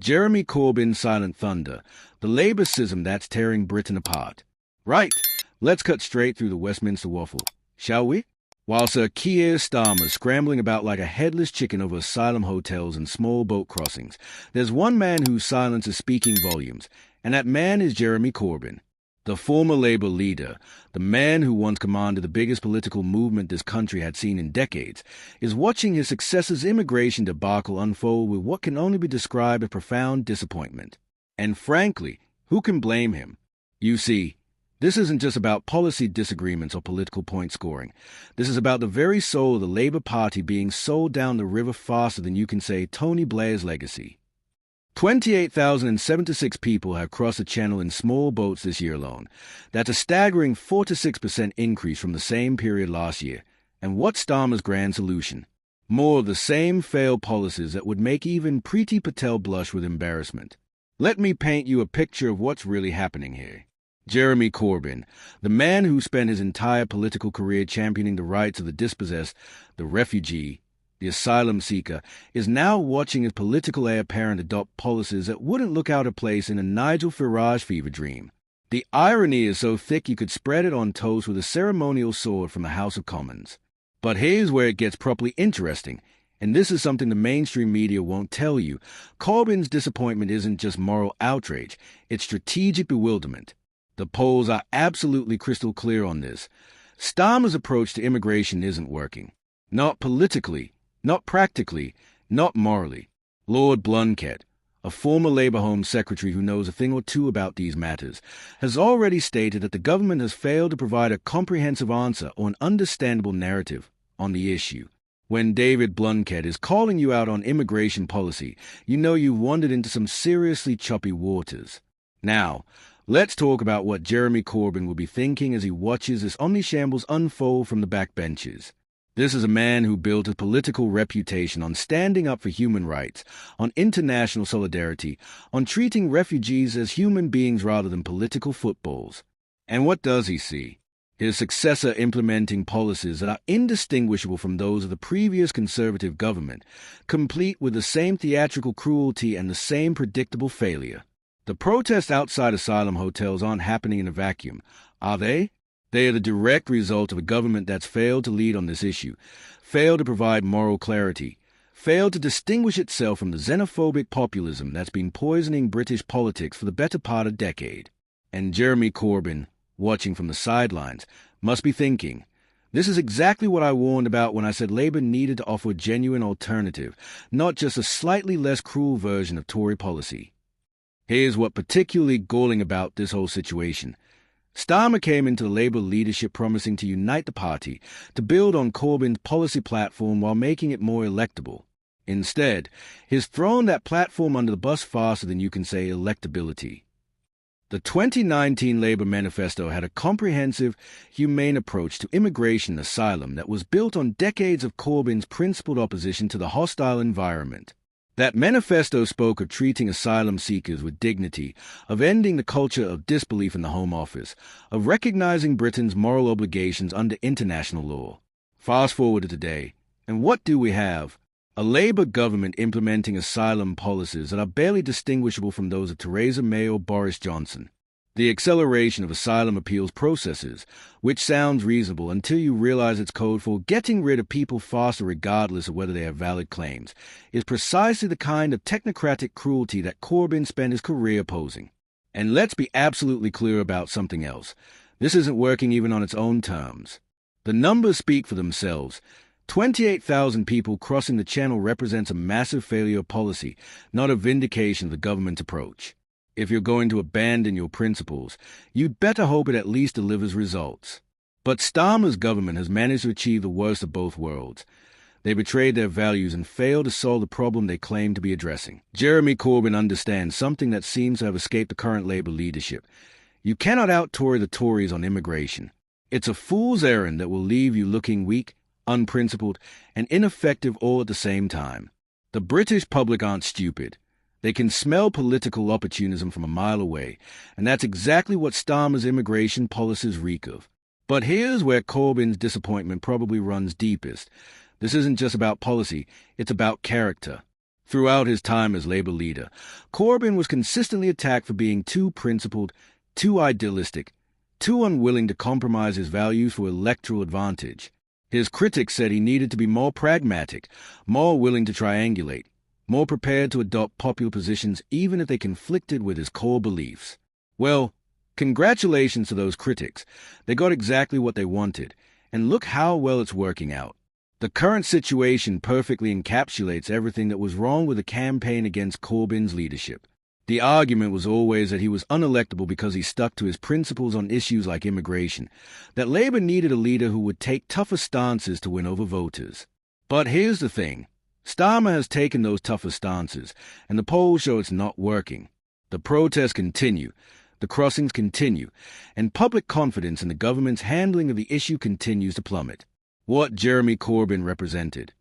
Jeremy Corbyn's silent thunder, the Labour schism that's tearing Britain apart. Right, let's cut straight through the Westminster waffle, shall we? While Sir Keir Starmer's scrambling about like a headless chicken over asylum hotels and small boat crossings, there's one man whose silence is speaking volumes, and that man is Jeremy Corbyn. The former Labour leader, the man who once commanded the biggest political movement this country had seen in decades, is watching his successor's immigration debacle unfold with what can only be described as profound disappointment. And frankly, who can blame him? You see, this isn't just about policy disagreements or political point scoring. This is about the very soul of the Labour Party being sold down the river faster than you can say Tony Blair's legacy. 28,076 people have crossed the Channel in small boats this year alone. That's a staggering 4 to 6% increase from the same period last year. And what's Starmer's grand solution? More of the same failed policies that would make even Priti Patel blush with embarrassment. Let me paint you a picture of what's really happening here. Jeremy Corbyn, the man who spent his entire political career championing the rights of the dispossessed, the refugee, the asylum seeker, is now watching his political heir apparent adopt policies that wouldn't look out of place in a Nigel Farage fever dream. The irony is so thick you could spread it on toast with a ceremonial sword from the House of Commons. But here's where it gets properly interesting, and this is something the mainstream media won't tell you. Corbyn's disappointment isn't just moral outrage, it's strategic bewilderment. The polls are absolutely crystal clear on this. Starmer's approach to immigration isn't working. Not politically, not practically, not morally. Lord Blunkett, a former Labour Home Secretary who knows a thing or two about these matters, has already stated that the government has failed to provide a comprehensive answer or an understandable narrative on the issue. When David Blunkett is calling you out on immigration policy, you know you've wandered into some seriously choppy waters. Now, let's talk about what Jeremy Corbyn will be thinking as he watches this omnishambles unfold from the backbenches. This is a man who built a political reputation on standing up for human rights, on international solidarity, on treating refugees as human beings rather than political footballs. And what does he see? His successor implementing policies that are indistinguishable from those of the previous Conservative government, complete with the same theatrical cruelty and the same predictable failure. The protests outside asylum hotels aren't happening in a vacuum, are they? They are the direct result of a government that's failed to lead on this issue, failed to provide moral clarity, failed to distinguish itself from the xenophobic populism that's been poisoning British politics for the better part of a decade. And Jeremy Corbyn, watching from the sidelines, must be thinking, this is exactly what I warned about when I said Labour needed to offer a genuine alternative, not just a slightly less cruel version of Tory policy. Here's what particularly galling about this whole situation. Starmer came into the Labour leadership promising to unite the party, to build on Corbyn's policy platform while making it more electable. Instead, he's thrown that platform under the bus faster than you can say electability. The 2019 Labour manifesto had a comprehensive, humane approach to immigration and asylum that was built on decades of Corbyn's principled opposition to the hostile environment. That manifesto spoke of treating asylum seekers with dignity, of ending the culture of disbelief in the Home Office, of recognizing Britain's moral obligations under international law. Fast forward to today, and what do we have? A Labour government implementing asylum policies that are barely distinguishable from those of Theresa May or Boris Johnson. The acceleration of asylum appeals processes, which sounds reasonable until you realize it's code for getting rid of people faster regardless of whether they have valid claims, is precisely the kind of technocratic cruelty that Corbyn spent his career opposing. And let's be absolutely clear about something else. This isn't working even on its own terms. The numbers speak for themselves. 28,000 people crossing the Channel represents a massive failure of policy, not a vindication of the government's approach. If you're going to abandon your principles, you'd better hope it at least delivers results. But Starmer's government has managed to achieve the worst of both worlds. They betrayed their values and failed to solve the problem they claim to be addressing. Jeremy Corbyn understands something that seems to have escaped the current Labour leadership. You cannot out-Tory the Tories on immigration. It's a fool's errand that will leave you looking weak, unprincipled, and ineffective all at the same time. The British public aren't stupid. They can smell political opportunism from a mile away, and that's exactly what Starmer's immigration policies reek of. But here's where Corbyn's disappointment probably runs deepest. This isn't just about policy, it's about character. Throughout his time as Labour leader, Corbyn was consistently attacked for being too principled, too idealistic, too unwilling to compromise his values for electoral advantage. His critics said he needed to be more pragmatic, more willing to triangulate, more prepared to adopt popular positions even if they conflicted with his core beliefs. Well, congratulations to those critics. They got exactly what they wanted, and look how well it's working out. The current situation perfectly encapsulates everything that was wrong with the campaign against Corbyn's leadership. The argument was always that he was unelectable because he stuck to his principles on issues like immigration, that Labour needed a leader who would take tougher stances to win over voters. But here's the thing. Starmer has taken those tougher stances, and the polls show it's not working. The protests continue, the crossings continue, and public confidence in the government's handling of the issue continues to plummet. What Jeremy Corbyn represented,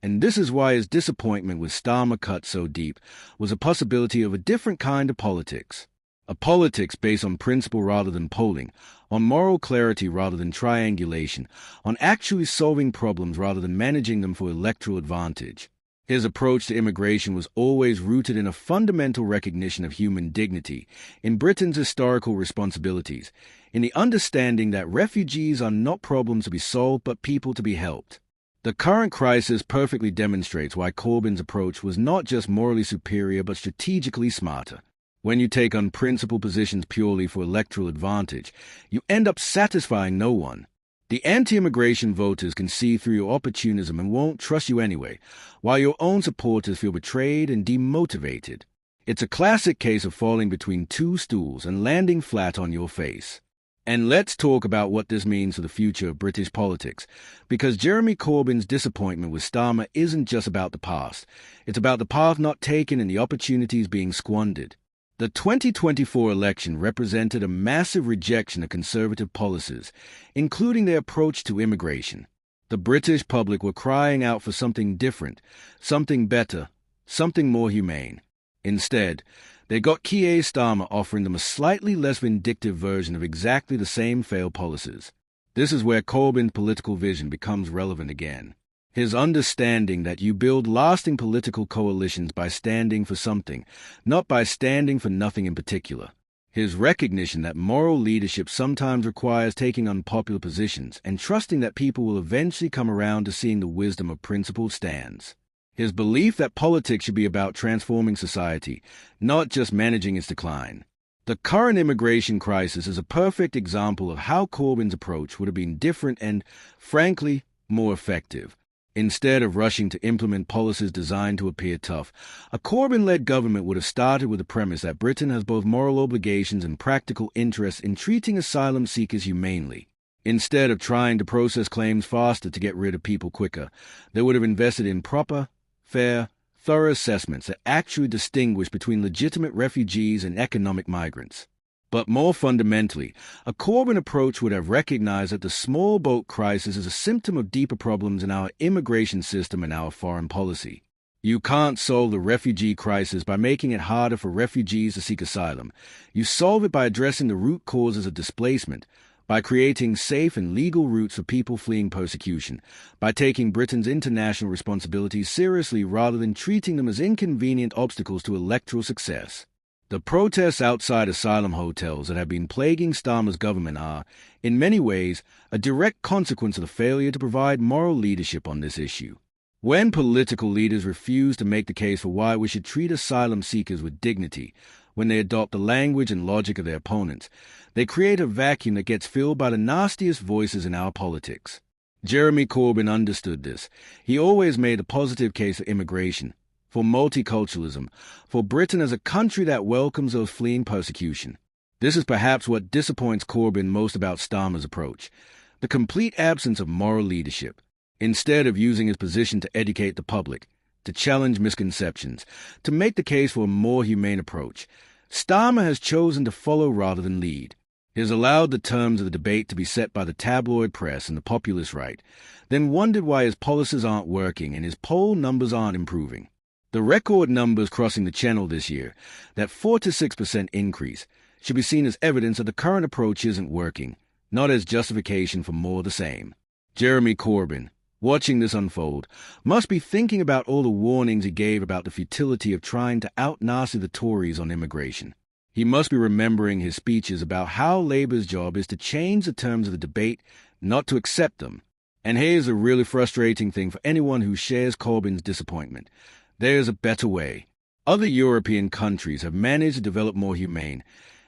and this is why his disappointment with Starmer cut so deep, was a possibility of a different kind of politics. A politics based on principle rather than polling, on moral clarity rather than triangulation, on actually solving problems rather than managing them for electoral advantage. His approach to immigration was always rooted in a fundamental recognition of human dignity, in Britain's historical responsibilities, in the understanding that refugees are not problems to be solved but people to be helped. The current crisis perfectly demonstrates why Corbyn's approach was not just morally superior but strategically smarter. When you take unprincipled positions purely for electoral advantage, you end up satisfying no one. The anti-immigration voters can see through your opportunism and won't trust you anyway, while your own supporters feel betrayed and demotivated. It's a classic case of falling between two stools and landing flat on your face. And let's talk about what this means for the future of British politics, because Jeremy Corbyn's disappointment with Starmer isn't just about the past. It's about the path not taken and the opportunities being squandered. The 2024 election represented a massive rejection of Conservative policies, including their approach to immigration. The British public were crying out for something different, something better, something more humane. Instead, they got Keir Starmer offering them a slightly less vindictive version of exactly the same failed policies. This is where Corbyn's political vision becomes relevant again. His understanding that you build lasting political coalitions by standing for something, not by standing for nothing in particular. His recognition that moral leadership sometimes requires taking unpopular positions and trusting that people will eventually come around to seeing the wisdom of principled stands. His belief that politics should be about transforming society, not just managing its decline. The current immigration crisis is a perfect example of how Corbyn's approach would have been different and, frankly, more effective. Instead of rushing to implement policies designed to appear tough, a Corbyn-led government would have started with the premise that Britain has both moral obligations and practical interests in treating asylum seekers humanely. Instead of trying to process claims faster to get rid of people quicker, they would have invested in proper, fair, thorough assessments that actually distinguish between legitimate refugees and economic migrants. But more fundamentally, a Corbyn approach would have recognized that the small boat crisis is a symptom of deeper problems in our immigration system and our foreign policy. You can't solve the refugee crisis by making it harder for refugees to seek asylum. You solve it by addressing the root causes of displacement, by creating safe and legal routes for people fleeing persecution, by taking Britain's international responsibilities seriously rather than treating them as inconvenient obstacles to electoral success. The protests outside asylum hotels that have been plaguing Starmer's government are, in many ways, a direct consequence of the failure to provide moral leadership on this issue. When political leaders refuse to make the case for why we should treat asylum seekers with dignity, when they adopt the language and logic of their opponents, they create a vacuum that gets filled by the nastiest voices in our politics. Jeremy Corbyn understood this. He always made a positive case for immigration, for multiculturalism, for Britain as a country that welcomes those fleeing persecution. This is perhaps what disappoints Corbyn most about Starmer's approach, the complete absence of moral leadership. Instead of using his position to educate the public, to challenge misconceptions, to make the case for a more humane approach, Starmer has chosen to follow rather than lead. He has allowed the terms of the debate to be set by the tabloid press and the populist right, then wondered why his policies aren't working and his poll numbers aren't improving. The record numbers crossing the Channel this year, that 4 to 6% increase, should be seen as evidence that the current approach isn't working, not as justification for more of the same. Jeremy Corbyn, watching this unfold, must be thinking about all the warnings he gave about the futility of trying to out-Nazi the Tories on immigration. He must be remembering his speeches about how Labour's job is to change the terms of the debate, not to accept them. And here's a really frustrating thing for anyone who shares Corbyn's disappointment. There's a better way. Other European countries have managed to develop more humane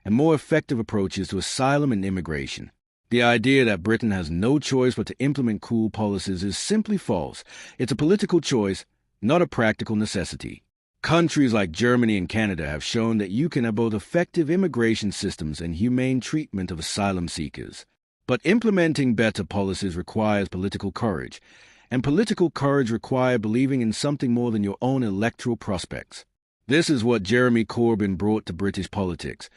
and more effective approaches to asylum and immigration. The idea that Britain has no choice but to implement cruel policies is simply false. It's a political choice, not a practical necessity. Countries like Germany and Canada have shown that you can have both effective immigration systems and humane treatment of asylum seekers. But implementing better policies requires political courage, and political courage requires believing in something more than your own electoral prospects. This is what Jeremy Corbyn brought to British politics.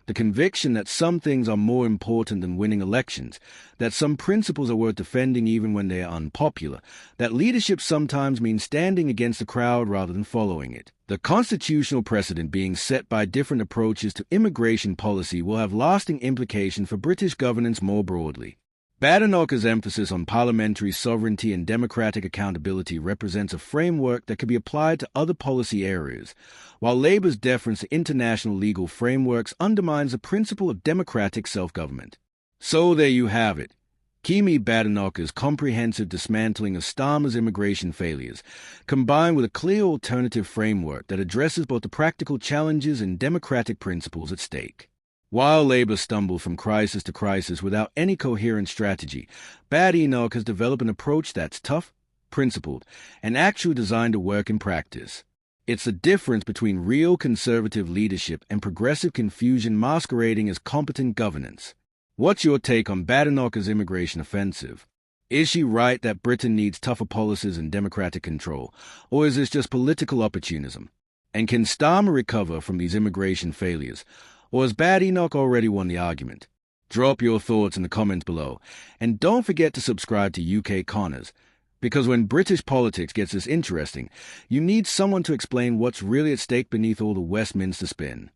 The conviction that some things are more important than winning elections, that some principles are worth defending even when they are unpopular, that leadership sometimes means standing against the crowd rather than following it. The constitutional precedent being set by different approaches to immigration policy will have lasting implications for British governance more broadly. Badenoch's emphasis on parliamentary sovereignty and democratic accountability represents a framework that could be applied to other policy areas, while Labour's deference to international legal frameworks undermines the principle of democratic self-government. So there you have it. Kemi Badenoch's comprehensive dismantling of Starmer's immigration failures, combined with a clear alternative framework that addresses both the practical challenges and democratic principles at stake. While Labour stumbled from crisis to crisis without any coherent strategy, Badenoch has developed an approach that's tough, principled, and actually designed to work in practice. It's the difference between real conservative leadership and progressive confusion masquerading as competent governance. What's your take on Badenoch's immigration offensive? Is she right that Britain needs tougher policies and democratic control, or is this just political opportunism? And can Starmer recover from these immigration failures? Or has Badenoch already won the argument? Drop your thoughts in the comments below, and don't forget to subscribe to UK Connors, because when British politics gets this interesting, you need someone to explain what's really at stake beneath all the Westminster spin.